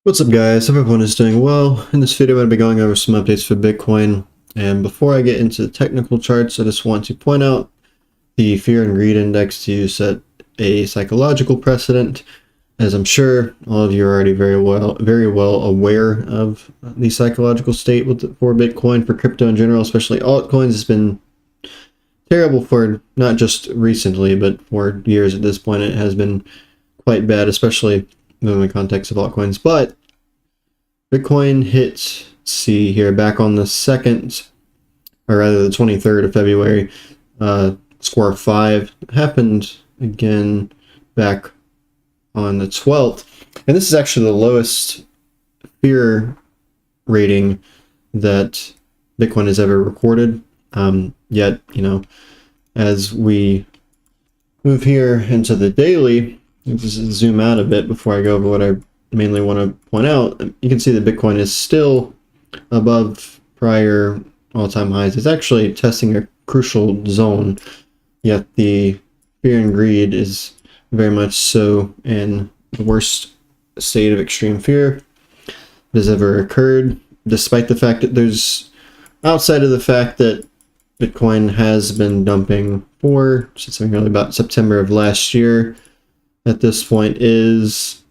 What's up, guys? Hope everyone is doing well. In this video, I'm going to be going over some updates for Bitcoin. And before I get into the technical charts, I just want to point out the Fear and Greed Index to set a psychological precedent, as I'm sure all of you are already very well aware of the psychological state for Bitcoin, for crypto in general, especially altcoins. Has been terrible for not just recently, but for years at this point. It has been quite bad, especially in the context of altcoins. But Bitcoin hit, see here, back on the 2nd, or rather the 23rd of February, score 5. Happened again back on the 12th. And this is actually the lowest fear rating that Bitcoin has ever recorded. Yet, as we move here into the daily, just zoom out a bit before I go over what I mainly want to point out. You can see that Bitcoin is still above prior all-time highs. It's actually testing a crucial zone, yet the fear and greed is very much so in the worst state of extreme fear that has ever occurred, despite the fact that outside of the fact that Bitcoin has been dumping since really about September of last year, at this point is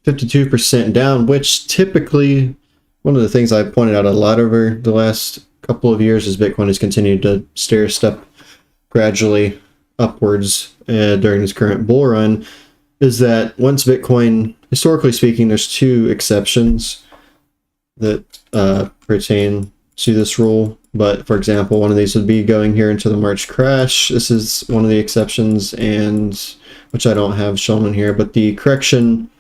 52% down, which typically, one of the things I pointed out a lot over the last couple of years is Bitcoin has continued to stair step gradually upwards during this current bull run, is that once Bitcoin, historically speaking, there's two exceptions that pertain to this rule. But for example, one of these would be going here into the March crash. This is one of the exceptions, and which I don't have shown in here, but the correction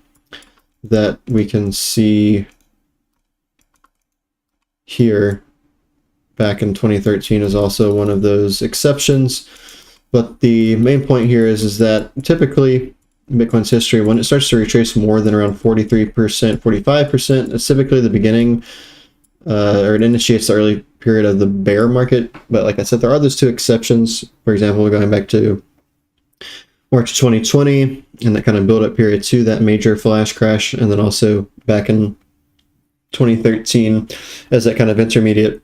that we can see here back in 2013 is also one of those exceptions. But the main point here is that typically in Bitcoin's history, when it starts to retrace more than around 43%, 45%, it's typically the beginning, or it initiates the early period of the bear market. But like I said, there are those two exceptions. For example, we're going back to March 2020 and that kind of build-up period to that major flash crash, and then also back in 2013 as that kind of intermediate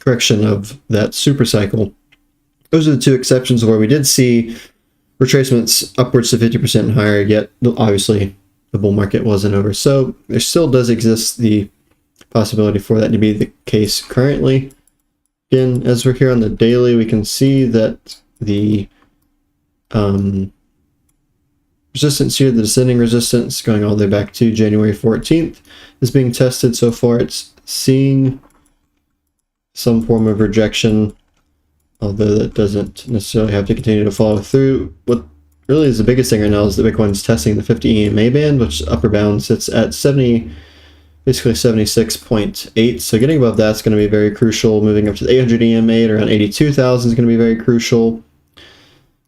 correction of that super cycle. Those are the two exceptions where we did see retracements upwards to 50% and higher, yet obviously the bull market wasn't over. So there still does exist the possibility for that to be the case currently. Again, as we're here on the daily, we can see that the resistance here, the descending resistance going all the way back to January 14th, is being tested. So far it's seeing some form of rejection, although that doesn't necessarily have to continue to follow through. What really is the biggest thing right now is that Bitcoin's testing the 50 EMA band, which upper bound sits at basically 76.8. So getting above that's going to be very crucial. Moving up to the 800 EMA at around 82,000 is going to be very crucial.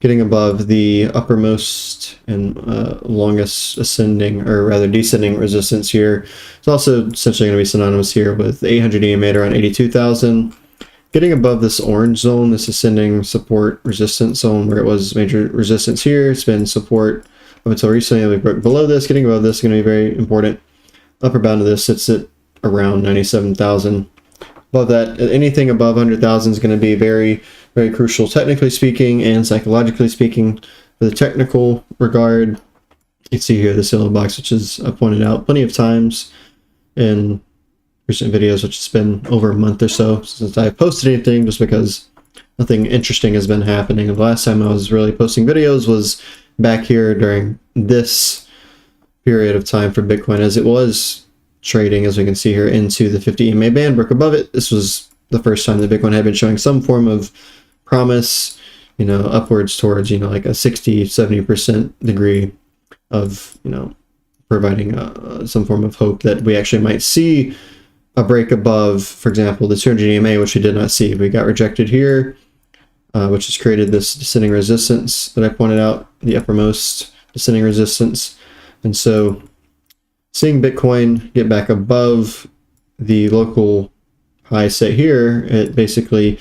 Getting above the uppermost and longest ascending, or rather descending resistance here is also essentially going to be synonymous here with the 800 EMA at around 82,000. Getting above this orange zone, this ascending support resistance zone where it was major resistance here, it's been support up until recently. We broke below this. Getting above this is going to be very important. Upper bound of this sits at around 97,000. Above that, anything above 100,000 is going to be very, very crucial, technically speaking and psychologically speaking. For the technical regard, you can see here this yellow box, which is I pointed out plenty of times in recent videos, which has been over a month or so since I've posted anything, just because nothing interesting has been happening. The last time I was really posting videos was back here during this period of time for Bitcoin, as it was trading, as we can see here, into the 50 EMA band, broke above it. This was the first time that Bitcoin had been showing some form of promise, upwards towards, like a 60-70% degree of, providing some form of hope that we actually might see a break above, for example, the 200 EMA, which we did not see. We got rejected here, which has created this descending resistance that I pointed out, the uppermost descending resistance. And so seeing Bitcoin get back above the local high set here, it basically,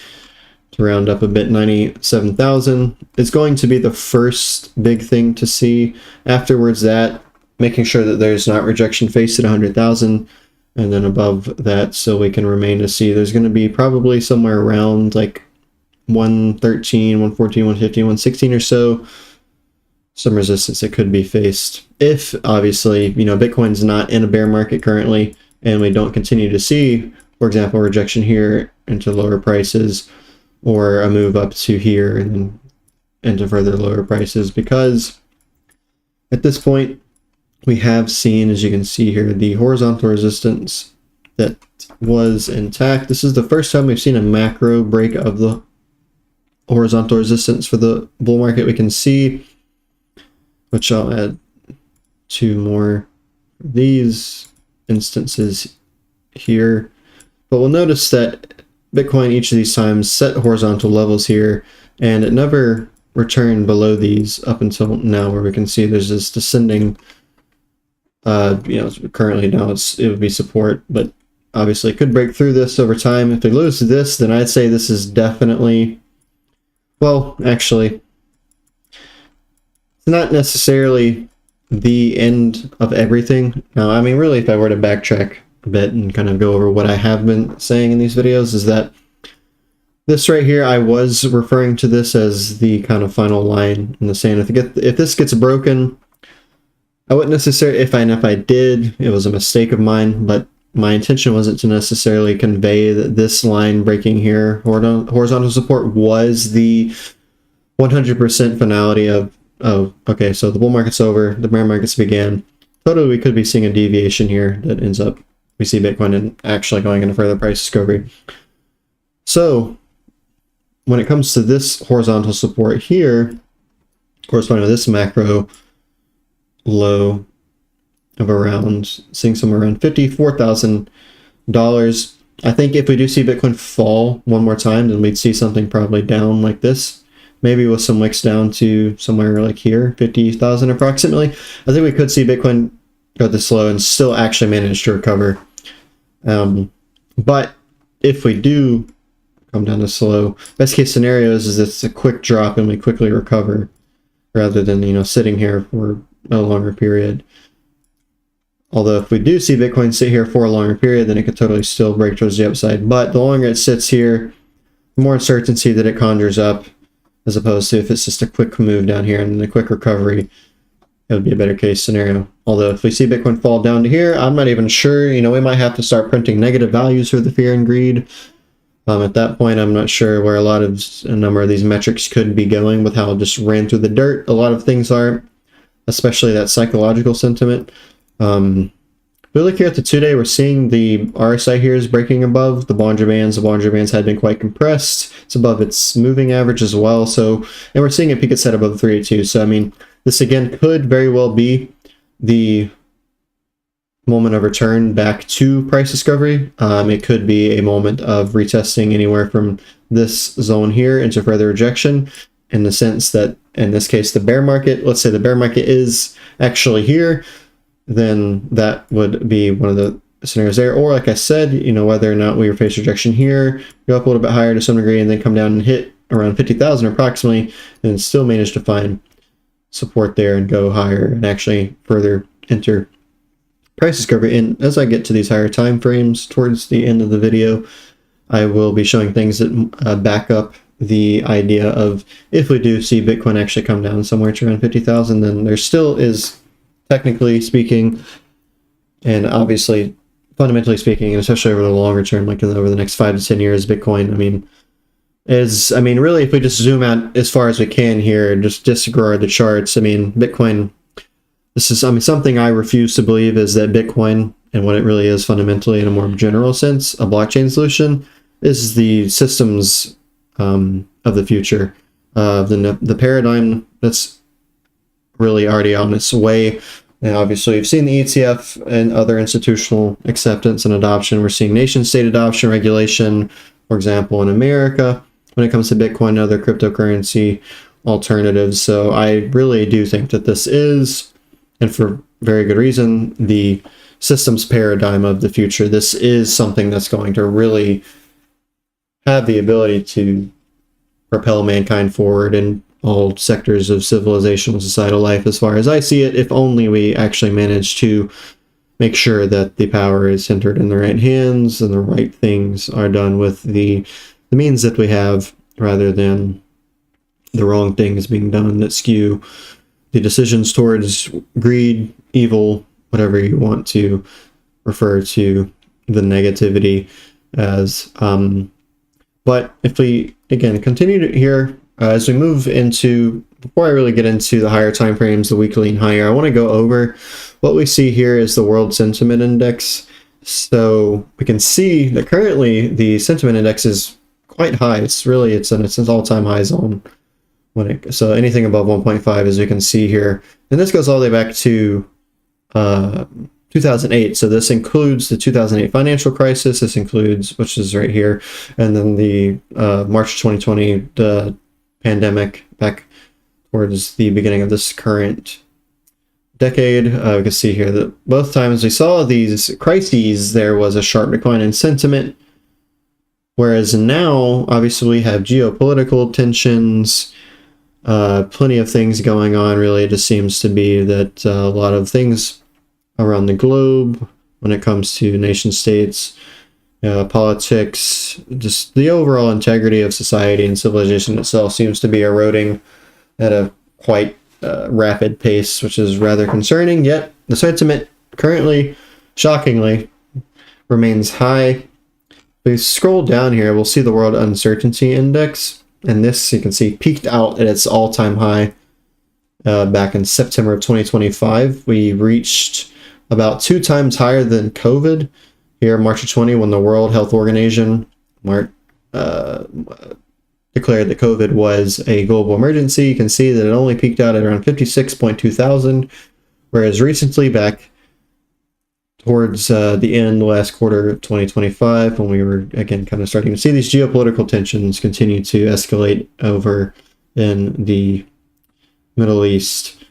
to round up a bit, 97,000 is going to be the first big thing to see. Afterwards, that making sure that there's not rejection faced at 100,000, and then above that, so we can remain to see. There's going to be probably somewhere around like 113, 114, 115, 116 or so, some resistance that could be faced. If obviously, Bitcoin's not in a bear market currently, and we don't continue to see, for example, rejection here into lower prices, or a move up to here and then into further lower prices, because at this point we have seen, as you can see here, the horizontal resistance that was intact. This is the first time we've seen a macro break of the horizontal resistance for the bull market. We can see, which I'll add two more of these instances here, but we'll notice that Bitcoin each of these times set horizontal levels here, and it never returned below these up until now, where we can see there's this descending, currently now it would be support, but obviously it could break through this over time. If we lose this, then I'd say this is definitely, well, actually, it's not necessarily the end of everything. Now, I mean, really, if I were to backtrack a bit and kind of go over what I have been saying in these videos, is that this right here, I was referring to this as the kind of final line in the sand. If this gets broken, I wouldn't necessarily, if I did, it was a mistake of mine, but my intention wasn't to necessarily convey that this line breaking here, horizontal support, was the 100% finality of, okay, so the bull market's over, the bear market's began. Totally, we could be seeing a deviation here that ends up, we see Bitcoin actually going into further price discovery. So when it comes to this horizontal support here, corresponding with this macro low of around, seeing somewhere around $54,000, I think if we do see Bitcoin fall one more time, then we'd see something probably down like this, maybe with some wicks down to somewhere like here, 50,000 approximately. I think we could see Bitcoin go this low and still actually manage to recover. But if we do come down this low, best case scenarios is it's a quick drop and we quickly recover, rather than sitting here for a longer period. Although if we do see Bitcoin sit here for a longer period, then it could totally still break towards the upside. But the longer it sits here, the more uncertainty that it conjures up, as opposed to if it's just a quick move down here and then a quick recovery, it would be a better case scenario. Although if we see Bitcoin fall down to here, I'm not even sure. We might have to start printing negative values for the fear and greed. At that point, I'm not sure where a number of these metrics could be going with how it just ran through the dirt. A lot of things are, especially that psychological sentiment. We look here at the 2-day, we're seeing the RSI here is breaking above the Bollinger Bands. The Bollinger Bands had been quite compressed. It's above its moving average as well. So, and we're seeing a peak at set above 382. So, I mean, this again could very well be the moment of return back to price discovery. It could be a moment of retesting anywhere from this zone here into further rejection, in the sense that, in this case, the bear market, let's say the bear market is actually here, then that would be one of the scenarios there. Or like I said, whether or not we face rejection here, go up a little bit higher to some degree, and then come down and hit around 50,000 approximately, and still manage to find support there and go higher and actually further enter price discovery. And as I get to these higher time frames towards the end of the video, I will be showing things that back up the idea of, if we do see Bitcoin actually come down somewhere to around 50,000, then there still is, technically speaking, and obviously fundamentally speaking, and especially over the longer term, like over the next 5 to 10 years, Bitcoin, really, if we just zoom out as far as we can here and just disregard the charts, Bitcoin, this is, something I refuse to believe is that Bitcoin, and what it really is fundamentally in a more general sense, a blockchain solution, is the systems of the future, the paradigm that's really already on its way. And obviously, we've seen the ETF and other institutional acceptance and adoption. We're seeing nation-state adoption, regulation, for example, in America, when it comes to Bitcoin and other cryptocurrency alternatives. So I really do think that this is, and for very good reason, the systems paradigm of the future. This is something that's going to really have the ability to propel mankind forward, and all sectors of civilizational societal life as far as I see it, if only we actually manage to make sure that the power is centered in the right hands and the right things are done with the means that we have, rather than the wrong things being done that skew the decisions towards greed, evil, whatever you want to refer to the negativity as. But if we, again, continue to here, as we move into, before I really get into the higher time frames, the weekly and higher, I want to go over what we see here is the World Sentiment Index. So we can see that currently the sentiment index is quite high. It's in its all-time high zone. So anything above 1.5, as you can see here. And this goes all the way back to 2008. So this includes the 2008 financial crisis. This includes, which is right here, and then the March 2020 the pandemic back towards the beginning of this current decade. We can see here that both times we saw these crises, there was a sharp decline in sentiment. Whereas now, obviously, we have geopolitical tensions, plenty of things going on. Really, it just seems to be that a lot of things around the globe when it comes to nation states, politics, just the overall integrity of society and civilization itself seems to be eroding at a quite rapid pace, which is rather concerning. Yet the sentiment currently, shockingly, remains high. If we scroll down here, we'll see the World Uncertainty Index, and this, you can see, peaked out at its all-time high back in September of 2025. We reached about 2 times higher than COVID here in March of 20, when the World Health Organization declared that COVID was a global emergency. You can see that it only peaked out at around 56.2 thousand, whereas recently, back towards the end, last quarter of 2025, when we were, again, kind of starting to see these geopolitical tensions continue to escalate over in the Middle East,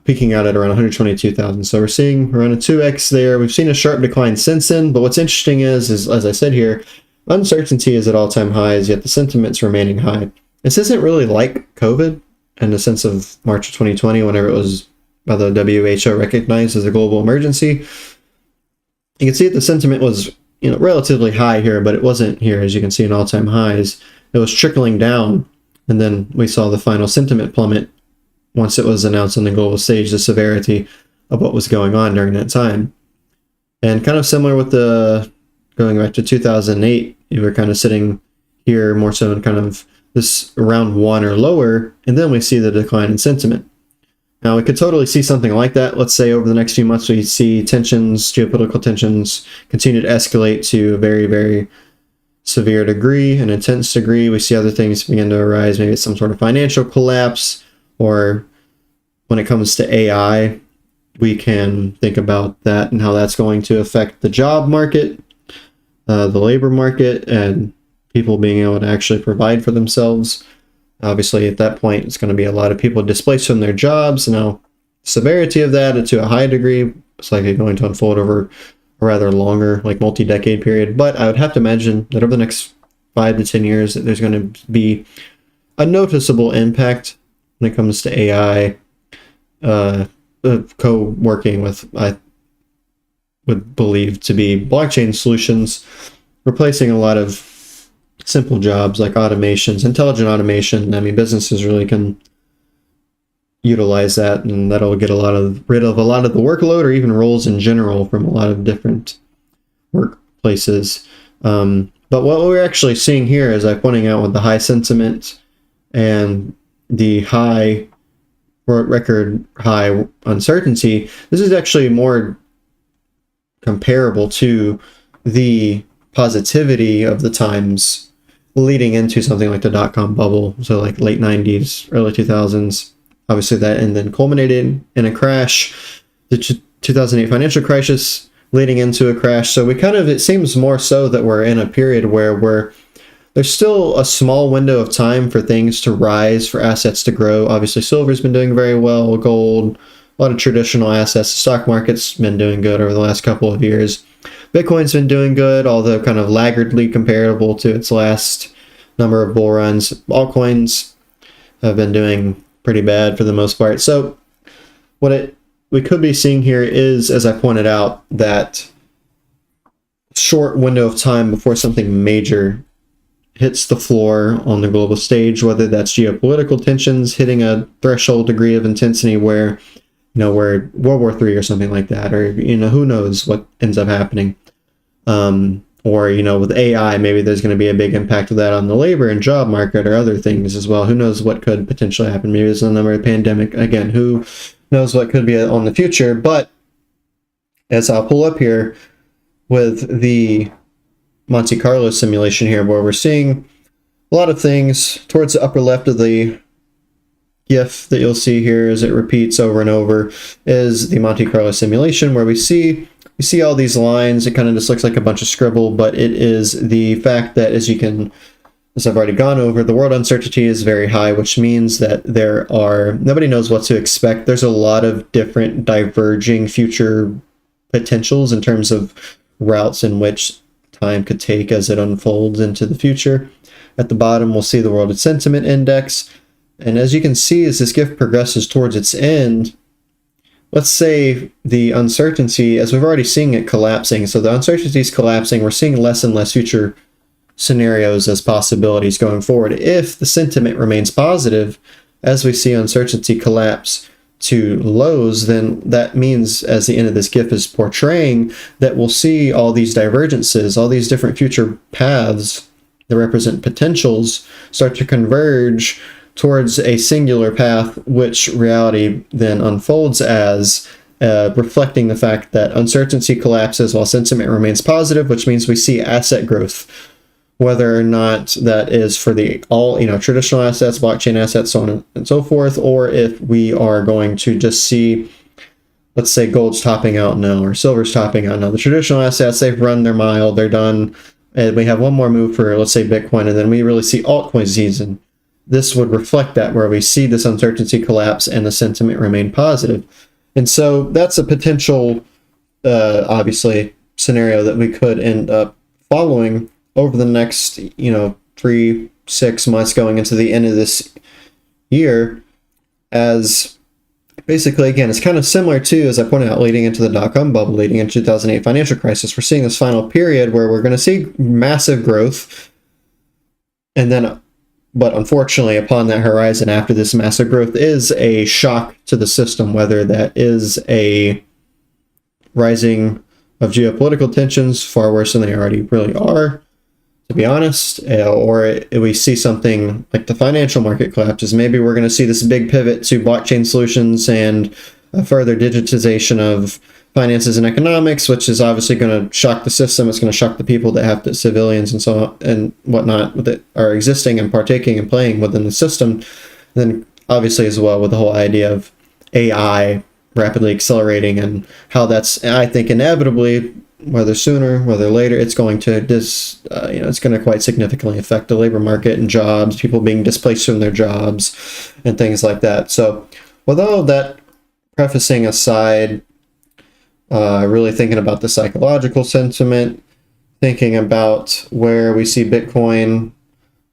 peaking out at around 122,000. So we're seeing around a 2x there. We've seen a sharp decline since then, but what's interesting is, as I said here, uncertainty is at all-time highs, yet the sentiment's remaining high. This isn't really like COVID in the sense of March of 2020, whenever it was by the WHO recognized as a global emergency. You can see that the sentiment was, relatively high here, but it wasn't here, as you can see, in all-time highs. It was trickling down, and then we saw the final sentiment plummet once it was announced on the global stage, the severity of what was going on during that time. And kind of similar with going back to 2008, you were kind of sitting here more so in kind of this around 1 or lower, and then we see the decline in sentiment. Now, we could totally see something like that. Let's say over the next few months, we see tensions, geopolitical tensions, continue to escalate to a very, very severe degree, an intense degree. We see other things begin to arise. Maybe it's some sort of financial collapse, or when it comes to AI, we can think about that and how that's going to affect the job market, the labor market, and people being able to actually provide for themselves. Obviously, at that point, it's going to be a lot of people displaced from their jobs. Now, severity of that to a high degree, it's likely going to unfold over a rather longer, like multi-decade period. But I would have to imagine that over the next 5 to 10 years, that there's going to be a noticeable impact when it comes to AI, co-working with, I would believe to be blockchain solutions, replacing a lot of simple jobs like automations, intelligent automation. I mean, businesses really can utilize that, and that'll get rid of a lot of the workload, or even roles in general, from a lot of different workplaces. But what we're actually seeing here, as I'm pointing out, with the high sentiment and the high record high uncertainty, this is actually more comparable to the positivity of the times leading into something like the dot-com bubble, so like late 90s, early 2000s. Obviously that, and then culminated in a crash, the 2008 financial crisis leading into a crash. So we it seems more so that we're in a period where there's still a small window of time for things to rise, for assets to grow. Obviously silver's been doing very well, gold, a lot of traditional assets. The stock market's been doing good over the last couple of years. Bitcoin's been doing good, although kind of laggardly comparable to its last number of bull runs. Altcoins have been doing pretty bad for the most part. So what we could be seeing here is, as I pointed out, that short window of time before something major hits the floor on the global stage, whether that's geopolitical tensions hitting a threshold degree of intensity where, where World War III or something like that, or, who knows what ends up happening. Or, with AI, maybe there's going to be a big impact of that on the labor and job market or other things as well. Who knows what could potentially happen? Maybe there's another pandemic. Again, who knows what could be on the future? But as I'll pull up here with the Monte Carlo simulation here, where we're seeing a lot of things towards the upper left of the GIF that you'll see here as it repeats over and over is the Monte Carlo simulation, where we see all these lines. It kind of just looks like a bunch of scribble, but it is the fact that, as I've already gone over, the world uncertainty is very high, which means that nobody knows what to expect. There's a lot of different diverging future potentials in terms of routes in which time could take as it unfolds into the future. At the bottom, we'll see the World Sentiment Index. And as you can see, as this GIF progresses towards its end, let's say the uncertainty, as we've already seen it collapsing, so the uncertainty is collapsing, we're seeing less and less future scenarios as possibilities going forward. If the sentiment remains positive, as we see uncertainty collapse to lows, then that means, as the end of this GIF is portraying, that we'll see all these divergences, all these different future paths that represent potentials start to converge towards a singular path, which reality then unfolds as reflecting the fact that uncertainty collapses while sentiment remains positive, which means we see asset growth, whether or not that is for traditional assets, blockchain assets, so on and so forth, or if we are going to just see, let's say, gold's topping out now or silver's topping out now. The traditional assets, they've run their mile, they're done, and we have one more move for, let's say, Bitcoin, and then we really see altcoin season. This would reflect that, where we see this uncertainty collapse and the sentiment remain positive. And so that's a potential, obviously, scenario that we could end up following over the next, 3-6 months going into the end of this year, as basically, again, it's kind of similar to, as I pointed out, leading into the dot-com bubble, leading into 2008 financial crisis. We're seeing this final period where we're going to see massive growth, and then, but unfortunately, upon that horizon, after this massive growth, is a shock to the system, whether that is a rising of geopolitical tensions, far worse than they already really are, to be honest, or we see something like the financial market collapses. Maybe we're going to see this big pivot to blockchain solutions and a further digitization of finances and economics, which is obviously going to shock the system. It's going to shock the people that have the civilians and so on and whatnot that are existing and partaking and playing within the system. And then obviously as well with the whole idea of AI rapidly accelerating and how that's, I think, inevitably, whether sooner, whether later, it's going to it's going to quite significantly affect the labor market and jobs, people being displaced from their jobs and things like that. So with all of that prefacing aside, really thinking about the psychological sentiment, thinking about where we see Bitcoin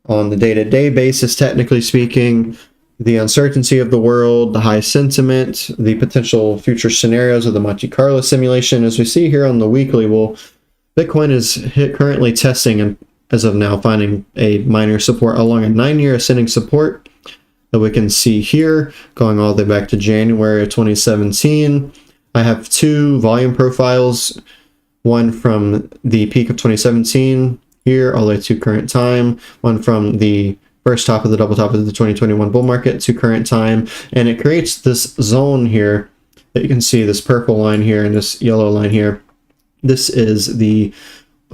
on the day-to-day basis, technically speaking, the uncertainty of the world, the high sentiment, the potential future scenarios of the Monte Carlo simulation. As we see here on the weekly, Bitcoin is currently testing and as of now finding a minor support along a 9-year ascending support that we can see here going all the way back to January of 2017. I have two volume profiles, one from the peak of 2017 here all the way to current time, one from the first top of the double top of the 2021 bull market to current time, and it creates this zone here that you can see, this purple line here and this yellow line here. This is the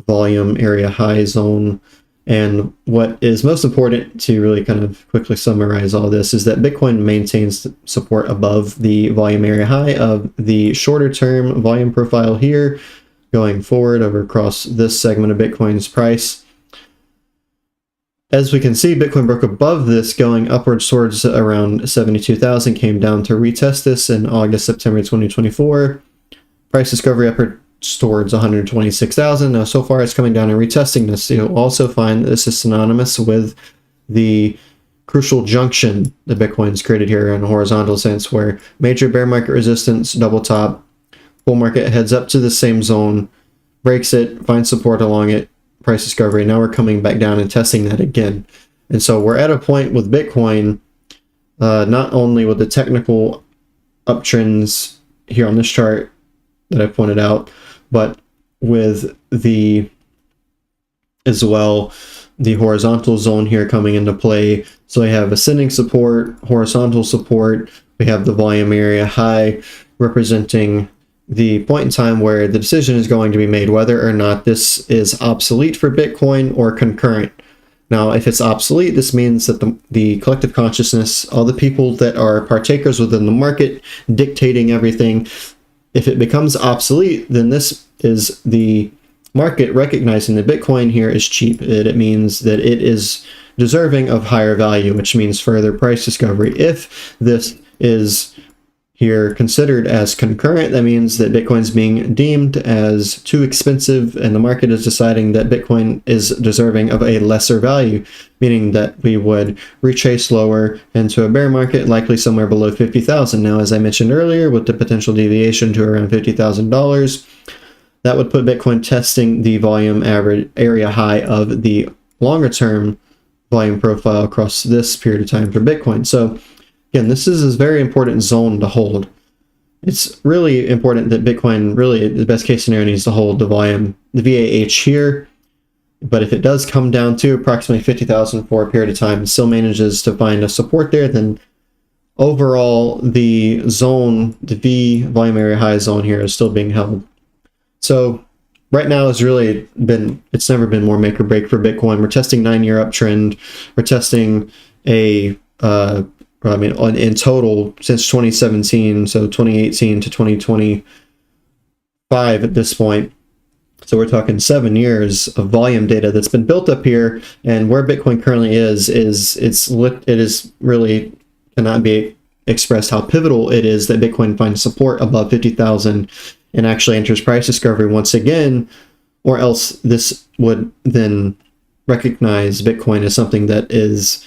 volume area high zone, and what is most important to really kind of quickly summarize all this is that Bitcoin maintains support above the volume area high of the shorter term volume profile here going forward over across this segment of Bitcoin's price. As we can see, Bitcoin broke above this, going upwards towards around 72,000, came down to retest this in August, September 2024. Price discovery upwards towards 126,000. Now, so far it's coming down and retesting this. You'll also find that this is synonymous with the crucial junction that Bitcoin's created here in a horizontal sense, where major bear market resistance, double top, bull market heads up to the same zone, breaks it, finds support along it, price discovery. Now we're coming back down and testing that again. And so we're at a point with Bitcoin, not only with the technical uptrends here on this chart that I pointed out, but with the as well the horizontal zone here coming into play. So we have ascending support, horizontal support, we have the volume area high representing the point in time where the decision is going to be made whether or not this is obsolete for Bitcoin or concurrent. Now, if it's obsolete, this means that the collective consciousness, all the people that are partakers within the market dictating everything, if it becomes obsolete, then this is the market recognizing that Bitcoin here is cheap. It means that it is deserving of higher value, which means further price discovery. If this is here considered as concurrent, that means that Bitcoin is being deemed as too expensive and the market is deciding that Bitcoin is deserving of a lesser value, meaning that we would retrace lower into a bear market, likely somewhere below 50,000. Now, as I mentioned earlier, with the potential deviation to around $50,000, that would put Bitcoin testing the volume average area high of the longer term volume profile across this period of time for Bitcoin. So again, this is a very important zone to hold. It's really important that Bitcoin, really, the best case scenario, needs to hold the volume, the VAH here. But if it does come down to approximately 50,000 for a period of time and still manages to find a support there, then overall the zone, the V volume area high zone here is still being held. So right now it's never been more make or break for Bitcoin. We're testing 9-year uptrend. We're testing in total since 2017, so 2018 to 2025 at this point. So we're talking 7 years of volume data that's been built up here, and where Bitcoin currently it is really cannot be expressed how pivotal it is that Bitcoin finds support above 50,000 and actually enters price discovery once again, or else this would then recognize Bitcoin as something that is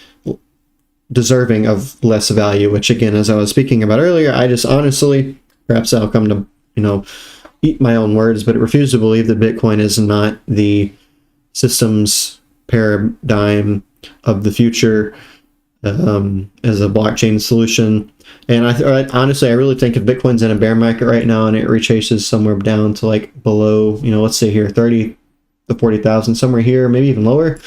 deserving of less value, which again, as I was speaking about earlier, I just honestly, perhaps I'll come to, eat my own words, but refuse to believe that Bitcoin is not the systems paradigm of the future as a blockchain solution. And honestly, I really think if Bitcoin's in a bear market right now and it retraces somewhere down to like below, let's say here, 30 to 40,000, somewhere here, maybe even lower.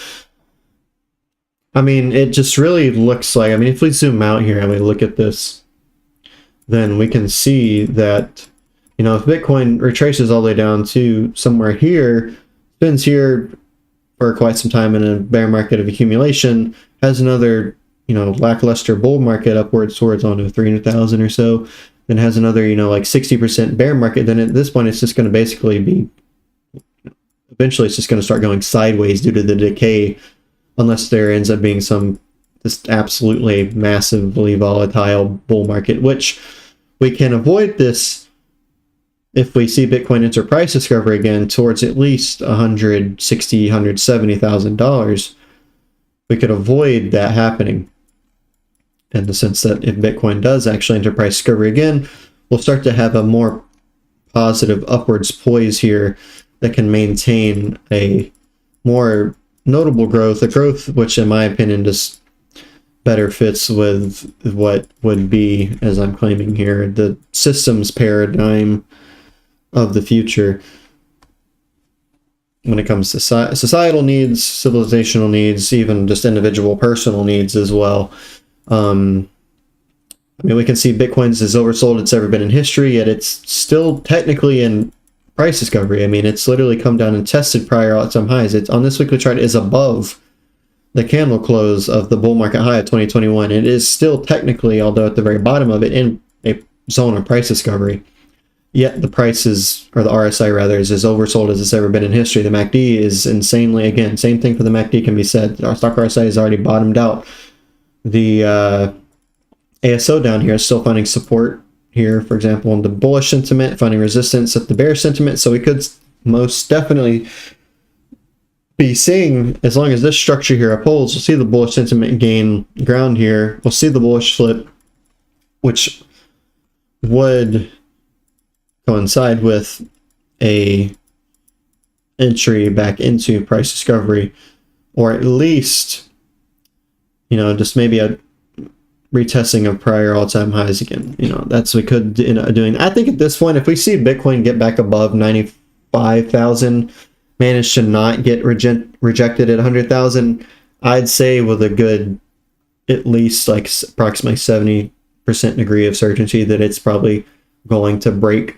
I mean, it just really looks like, if we zoom out here and we look at this, then we can see that, if Bitcoin retraces all the way down to somewhere here, spends here for quite some time in a bear market of accumulation, has another, lackluster bull market upwards towards, 300,000 or so, then has another, like 60% bear market, then at this point it's just going to basically be, eventually it's just going to start going sideways due to the decay, unless there ends up being some just absolutely massively volatile bull market, which we can avoid this if we see Bitcoin enter price discovery again towards at least $160,000, $170,000. We could avoid that happening, in the sense that if Bitcoin does actually enter price discovery again, we'll start to have a more positive upwards poise here that can maintain a more notable growth, a growth which in my opinion just better fits with what would be, as I'm claiming here, the systems paradigm of the future when it comes to societal needs, civilizational needs, even just individual personal needs as well. We can see Bitcoin's as oversold it's ever been in history, yet it's still technically in price discovery. It's literally come down and tested prior all-time highs. It's on this weekly chart is above the candle close of the bull market high of 2021. It is still technically, although at the very bottom of it, in a zone of price discovery. Yet the prices, or the RSI rather, is as oversold as it's ever been in history. The MACD is insanely, again, same thing for the MACD can be said. Our stock RSI has already bottomed out. The ASO down here is still finding support here, for example, on the bullish sentiment, finding resistance at the bearish sentiment. So we could most definitely be seeing, as long as this structure here upholds, we'll see the bullish sentiment gain ground here. We'll see the bullish flip, which would coincide with a entry back into price discovery, or at least, you know, just maybe a retesting of prior all-time highs again. You know, that's what we could end up doing. I think at this point, if we see Bitcoin get back above 95,000, manage to not get rejected at 100,000, I'd say with a good, at least like approximately 70% degree of certainty that it's probably going to break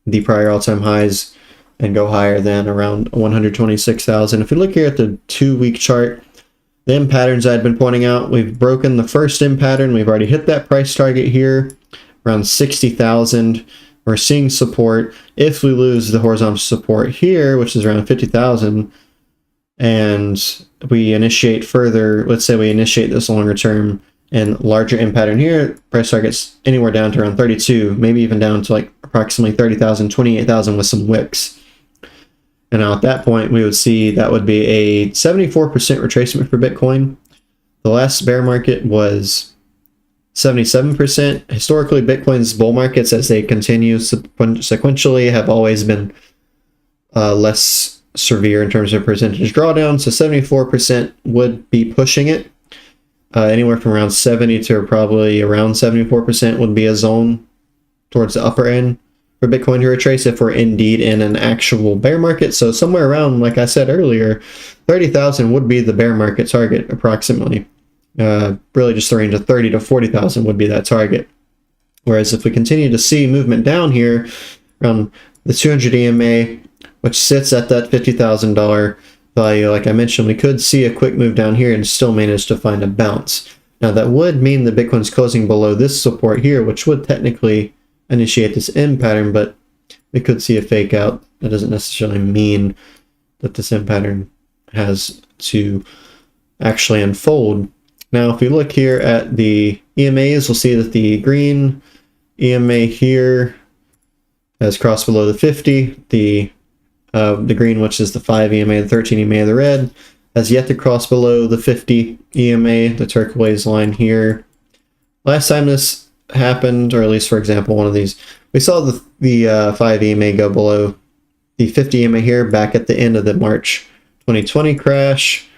the prior all-time highs and go higher than around 126,000. If we look here at the 2-week chart, the M patterns I'd been pointing out, we've broken the first M pattern. We've already hit that price target here, around 60,000. We're seeing support. If we lose the horizontal support here, which is around 50,000, and we initiate further, let's say we initiate this longer term and larger M pattern here, price targets anywhere down to around 32, maybe even down to like approximately 30,000, 28,000 with some wicks. And now at that point, we would see that would be a 74% retracement for Bitcoin. The last bear market was 77%. Historically, Bitcoin's bull markets, as they continue sequentially, have always been less severe in terms of percentage drawdown. So 74% would be pushing it. Anywhere from around 70 to probably around 74% would be a zone towards the upper end for Bitcoin to retrace if we're indeed in an actual bear market. So somewhere around, like I said earlier, 30,000 would be the bear market target approximately. Really just the range of 30 to 40,000 would be that target. Whereas if we continue to see movement down here around the 200 EMA, which sits at that $50,000 value, like I mentioned, we could see a quick move down here and still manage to find a bounce. Now that would mean that Bitcoin's closing below this support here, which would technically initiate this M pattern, but we could see a fake out. That doesn't necessarily mean that this M pattern has to actually unfold. Now, if we look here at the EMAs, we'll see that the green EMA here has crossed below the 50. The green, which is the 5 EMA, the 13 EMA, the red, has yet to cross below the 50 EMA, the turquoise line here. Last time this happened, or at least for example one of these, we saw the 5 EMA go below the 50 EMA here back at the end of the March 2020 crash.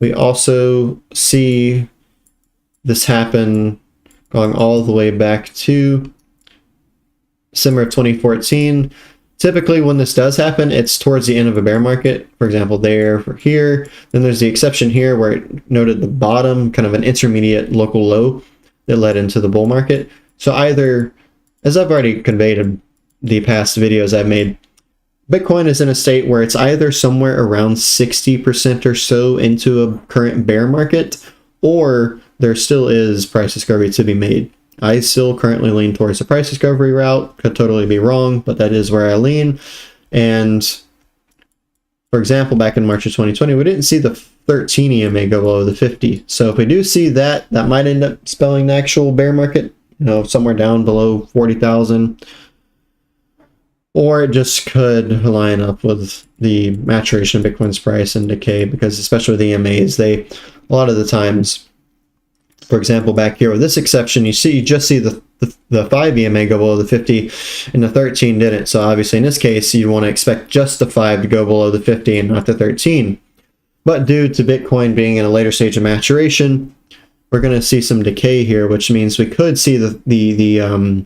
We also see this happen going all the way back to December of 2014. Typically when this does happen, it's towards the end of a bear market. For example, there for here. Then there's the exception here where it noted the bottom, kind of an intermediate local low that led into the bull market. So either, as I've already conveyed in the past videos I've made, Bitcoin is in a state where it's either somewhere around 60% or so into a current bear market, or there still is price discovery to be made. I still currently lean towards the price discovery route. Could totally be wrong, but that is where I lean. And for example, back in March of 2020, we didn't see the 13 EMA go below the 50. So if we do see that, that might end up spelling the actual bear market, you know, somewhere down below 40,000. Or it just could line up with the maturation of Bitcoin's price and decay, because especially with the EMAs, a lot of the times, for example, back here with this exception, you just see the 5 EMA go below the 50 and the 13 didn't. So obviously in this case, you want to expect just the 5 to go below the 50 and not the 13. But due to Bitcoin being in a later stage of maturation, we're going to see some decay here, which means we could see the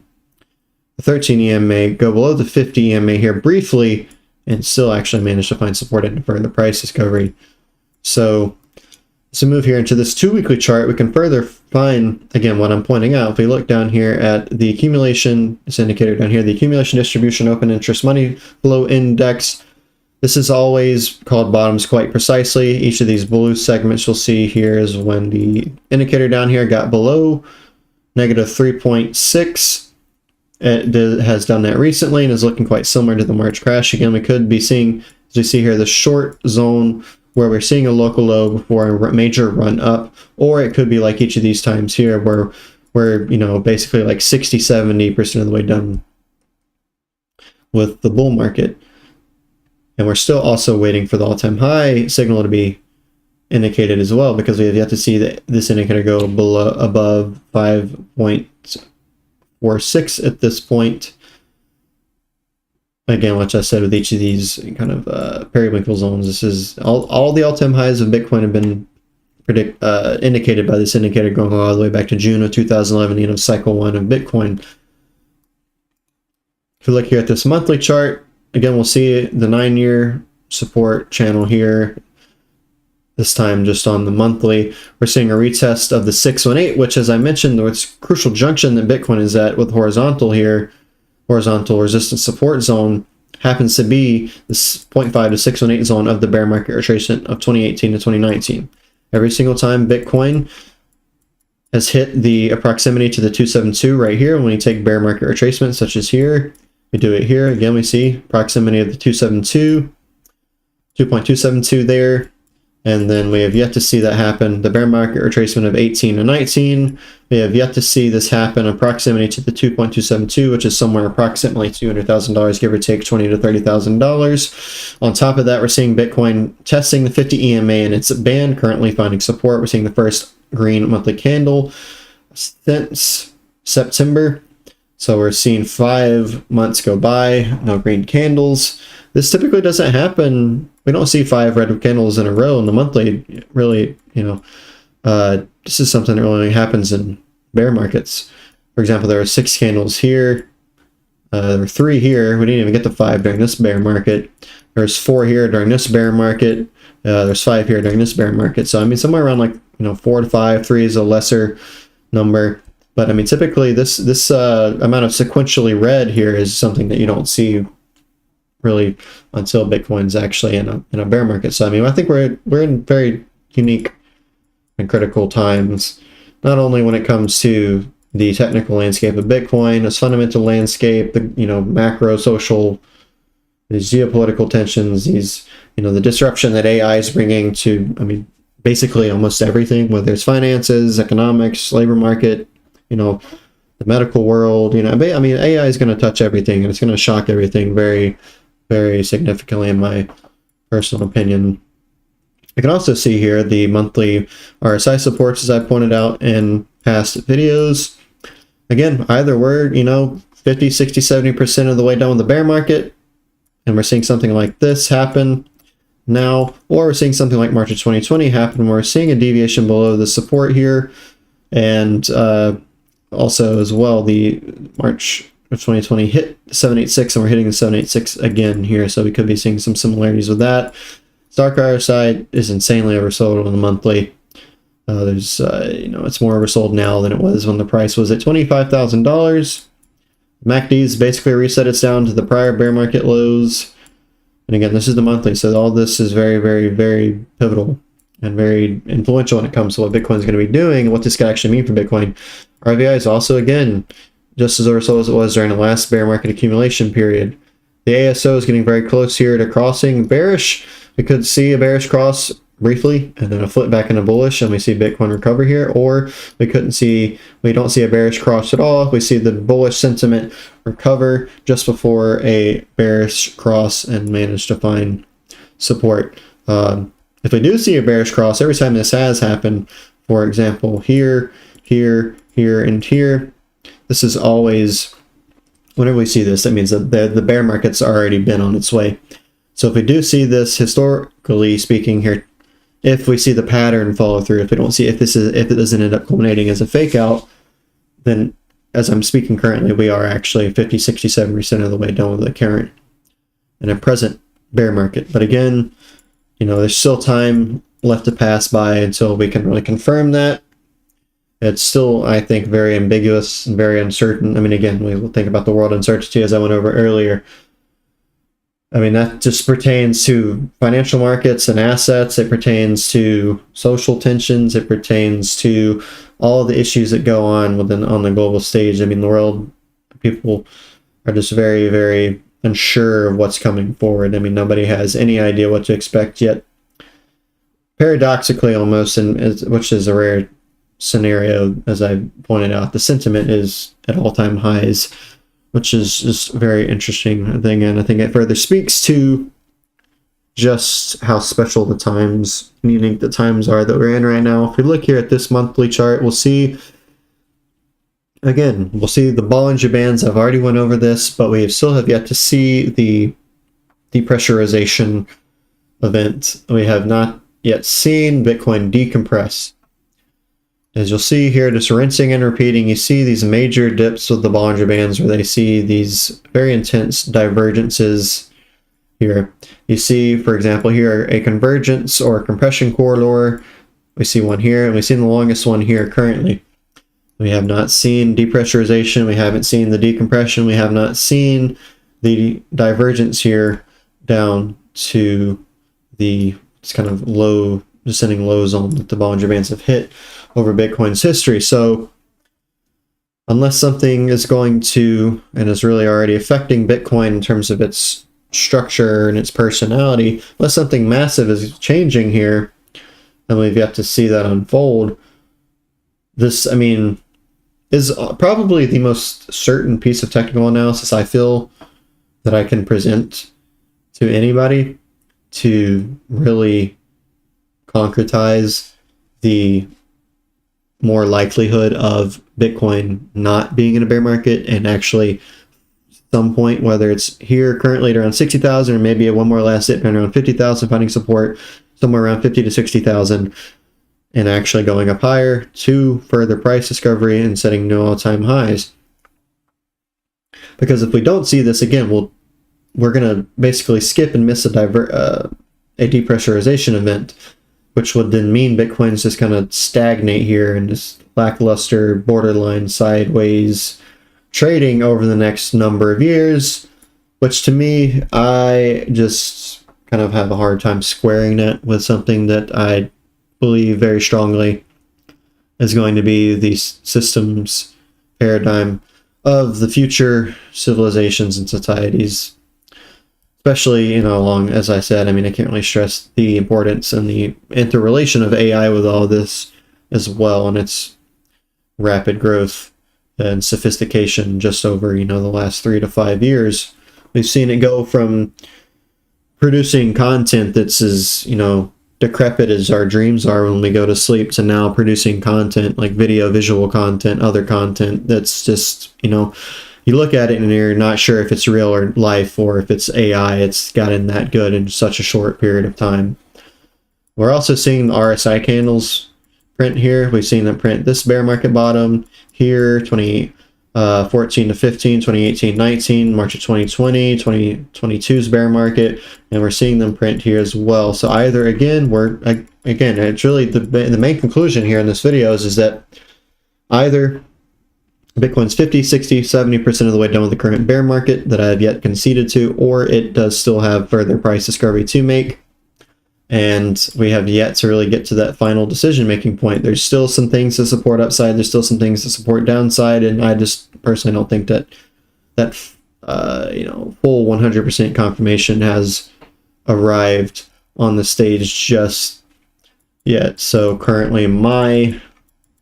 13 EMA go below the 50 EMA here briefly and still actually manage to find support and further price discovery. So to move here into this 2-weekly chart, we can further find, again, what I'm pointing out. If we look down here at the accumulation, this indicator down here, the accumulation distribution open interest money flow index, this is always called bottoms quite precisely. Each of these blue segments you'll see here is when the indicator down here got below negative 3.6. It has done that recently and is looking quite similar to the March crash. Again, we could be seeing, as you see here, the short zone where we're seeing a local low before a major run up, or it could be like each of these times here where we're, you know, basically like 60-70% of the way done with the bull market. And we're still also waiting for the all-time high signal to be indicated as well, because we have yet to see this indicator go above 5.46 at this point. Again, which I said with each of these kind of periwinkle zones, this is all the all-time highs of Bitcoin have been indicated by this indicator going all the way back to June of 2011, cycle 1 of Bitcoin. If we look here at this monthly chart, again, we'll see the 9-year support channel here. This time just on the monthly, we're seeing a retest of the 618, which, as I mentioned, it's crucial junction that Bitcoin is at with horizontal here. Horizontal resistance support zone happens to be the 0.5 to 618 zone of the bear market retracement of 2018 to 2019. Every single time Bitcoin has hit the proximity to the 272 right here, when you take bear market retracement, such as here, we do it here. Again, we see proximity of the 272, 2.272 there. And then we have yet to see that happen. The bear market retracement of 18 to 19, we have yet to see this happen in proximity to the 2.272, which is somewhere approximately $200,000, give or take $20,000 to $30,000. On top of that, we're seeing Bitcoin testing the 50 EMA and its band, currently finding support. We're seeing the first green monthly candle since September. So we're seeing 5 months go by, no green candles. This typically doesn't happen. We don't see 5 red candles in a row in the monthly, really, this is something that only happens in bear markets. For example, there were 6 candles here. There were 3 here. We didn't even get to 5 during this bear market. There's 4 here during this bear market. There's 5 here during this bear market. So, I mean, somewhere around 4 to 5. 3 is a lesser number. But, I mean, typically this amount of sequentially red here is something that you don't see really until Bitcoin's actually in a bear market. So I mean, I think we're in very unique and critical times, not only when it comes to the technical landscape of Bitcoin, its fundamental landscape, the macro social, these geopolitical tensions, these the disruption that AI is bringing to, I mean, basically almost everything, whether it's finances, economics, labor market, the medical world. I mean, AI is going to touch everything, and it's going to shock everything very, very significantly, in my personal opinion. You can also see here the monthly RSI supports, as I pointed out in past videos. Again, either we're 50, 60, 70% of the way down with the bear market, and we're seeing something like this happen now, or we're seeing something like March of 2020 happen, where we're seeing a deviation below the support here, and also as well the March of 2020 hit 786, and we're hitting the 786 again here, so we could be seeing some similarities with that. Stock RSI is insanely oversold on the monthly. There's it's more oversold now than it was when the price was at $25,000. MACD's basically reset its down to the prior bear market lows, and again, this is the monthly, so all this is very, very, very pivotal and very influential when it comes to what Bitcoin is going to be doing and what this could actually mean for Bitcoin. RVI is also, again, just as oversold as it was during the last bear market accumulation period. The ASO is getting very close here to crossing bearish. We could see a bearish cross briefly and then a flip back into bullish, and we see Bitcoin recover here, or we don't see a bearish cross at all. We see the bullish sentiment recover just before a bearish cross and manage to find support. If we do see a bearish cross, every time this has happened, for example, here, here, here, and here, this is always, whenever we see this, that means that the bear market's already been on its way. So if we do see this, historically speaking here, if we see the pattern follow through, if it doesn't end up culminating as a fake out, then as I'm speaking currently, we are actually 50, 60, 70% of the way down with the current and a present bear market. But again, there's still time left to pass by until we can really confirm that. It's still, I think, very ambiguous and very uncertain. I mean, again, we will think about the world uncertainty as I went over earlier. I mean, that just pertains to financial markets and assets. It pertains to social tensions. It pertains to all the issues that go on on the global stage. I mean, the world, people are just very, very unsure of what's coming forward. I mean, nobody has any idea what to expect yet. Paradoxically, almost, which is a rare scenario, as I pointed out, the sentiment is at all-time highs, which is just very interesting thing, and I think it further speaks to just how special the times, unique the times are that we're in right now. If we look here at this monthly chart, we'll see, again, we'll see the Bollinger Bands. I've already went over this, but we still have yet to see the depressurization event. We have not yet seen Bitcoin decompress. As you'll see here, just rinsing and repeating, you see these major dips with the Bollinger Bands where they see these very intense divergences here. You see, for example, here a convergence or a compression corridor. We see one here, and we see the longest one here currently. We have not seen depressurization. We haven't seen the decompression. We have not seen the divergence here down to the kind of low, descending low zone that the Bollinger Bands have hit over Bitcoin's history. So unless something is going to, and is really already affecting Bitcoin in terms of its structure and its personality, unless something massive is changing here, and we've yet to see that unfold, this, I mean, is probably the most certain piece of technical analysis I feel that I can present to anybody to really concretize the more likelihood of Bitcoin not being in a bear market and actually some point, whether it's here currently at around 60,000 or maybe one more last dip around 50,000, finding support somewhere around 50 to 60,000 and actually going up higher to further price discovery and setting new all-time highs. Because if we don't see this again, we're going to basically skip and miss a depressurization event, which would then mean Bitcoin's just kind of stagnate here and just lackluster, borderline sideways trading over the next number of years, which to me, I just kind of have a hard time squaring that with something that I believe very strongly is going to be the systems paradigm of the future civilizations and societies. Especially, you know, along, as I said, I mean, I can't really stress the importance and the interrelation of AI with all this as well, and its rapid growth and sophistication just over, you know, the last 3 to 5 years. We've seen it go from producing content that's as, you know, decrepit as our dreams are when we go to sleep to now producing content like video, visual content, other content that's just, you know, you look at it and you're not sure if it's real or life or if it's AI. It's gotten that good in such a short period of time. We're also seeing the RSI candles print here. We've seen them print this bear market bottom here, 2014 to 15, 2018, 19, March of 2020, 2022's bear market, and we're seeing them print here as well. So either, again, it's really the main conclusion here in this video is that either Bitcoin's 50, 60, 70% of the way down with the current bear market that I have yet conceded to, or it does still have further price discovery to make. And we have yet to really get to that final decision-making point. There's still some things to support upside. There's still some things to support downside. And I just personally don't think that you know, full 100% confirmation has arrived on the stage just yet. So currently my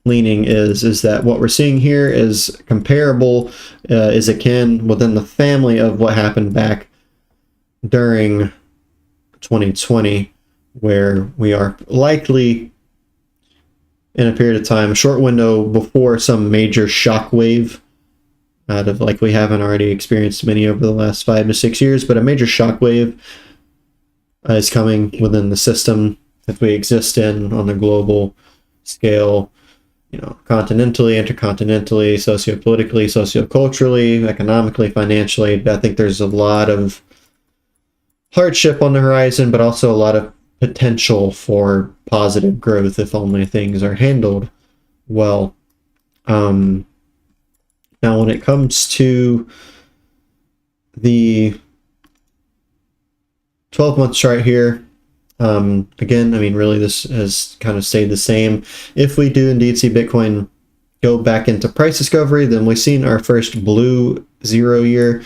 leaning is that what we're seeing here is comparable, is akin within the family of what happened back during 2020, where we are likely in a period of time, a short window before some major shockwave out of, like we haven't already experienced many over the last 5 to 6 years, but a major shockwave is coming within the system that we exist in on a global scale. You know, continentally, intercontinentally, sociopolitically, socioculturally, economically, financially. I think there's a lot of hardship on the horizon, but also a lot of potential for positive growth if only things are handled well. Now, when it comes to the 12-month chart here, again, I mean, really this has kind of stayed the same. If we do indeed see Bitcoin go back into price discovery, then we've seen our first blue 0 year.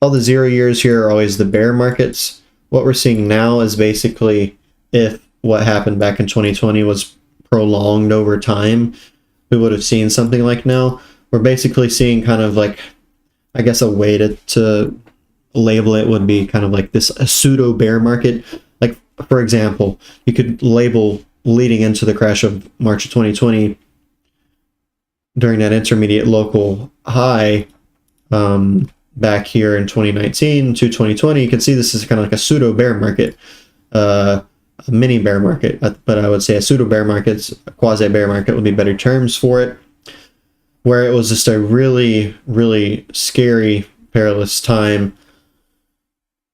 All the 0 years here are always the bear markets. What we're seeing now is basically if what happened back in 2020 was prolonged over time, we would have seen something like now. We're basically seeing kind of like, I guess, a way to label it would be kind of like this a pseudo bear market. Like, for example, you could label leading into the crash of March of 2020 during that intermediate local high back here in 2019 to 2020, you can see this is kind of like a pseudo bear market, a mini bear market, but I would say a pseudo bear market, a quasi bear market would be better terms for it, where it was just a really, really scary, perilous time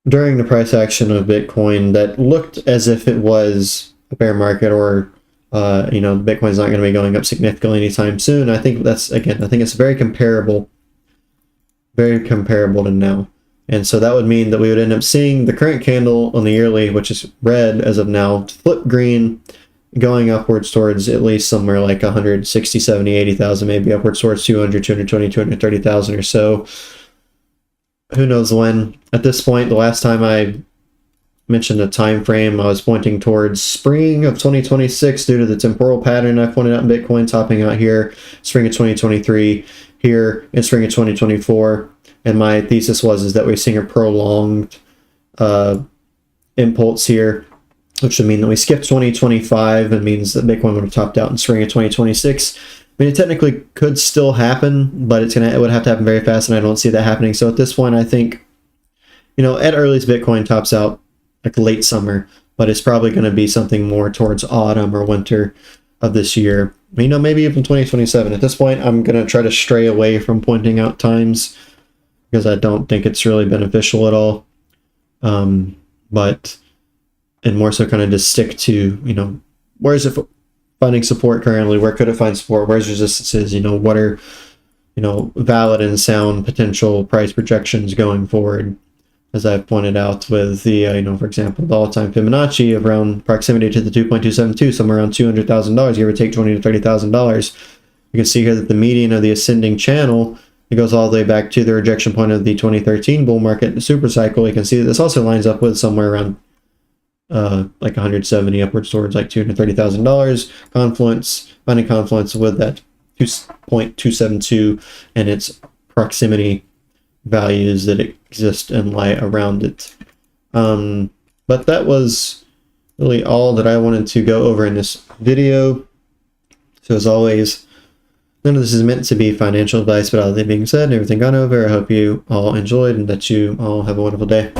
during the price action of Bitcoin that looked as if it was a bear market, or you know, Bitcoin's not going to be going up significantly anytime soon. I think that's, again, I think it's very comparable to now. And so that would mean that we would end up seeing the current candle on the yearly, which is red as of now, flip green, going upwards towards at least somewhere like 160, 70, 80,000, maybe upwards towards 200, 220, 230,000 or so. Who knows when. At this point, the last time I mentioned a time frame, I was pointing towards spring of 2026 due to the temporal pattern I pointed out in Bitcoin, topping out here, spring of 2023, here in spring of 2024. And my thesis is that we're seeing a prolonged impulse here, which would mean that we skipped 2025. It means that Bitcoin would have topped out in spring of 2026. I mean, it technically could still happen, but it would have to happen very fast, and I don't see that happening. So at this point, I think, you know, at earliest, Bitcoin tops out like late summer, but it's probably going to be something more towards autumn or winter of this year. You know, maybe even 2027. At this point, I'm going to try to stray away from pointing out times because I don't think it's really beneficial at all. And more so kind of just stick to, you know, where's it finding support currently? Where could it find support? Where's resistances? You know, what are, you know, valid and sound potential price projections going forward? As I've pointed out with the, you know, for example, the all-time Fibonacci of around proximity to the 2.272, somewhere around $200,000, give or take $20,000 to $30,000. You can see here that the median of the ascending channel, it goes all the way back to the rejection point of the 2013 bull market, the super cycle. You can see that this also lines up with somewhere around like 170 upwards towards like $230,000 confluence, finding confluence with that 2.272 and its proximity values that exist and lie around it. But that was really all that I wanted to go over in this video. So as always, none of this is meant to be financial advice, but all that being said and everything gone over, I hope you all enjoyed and that you all have a wonderful day.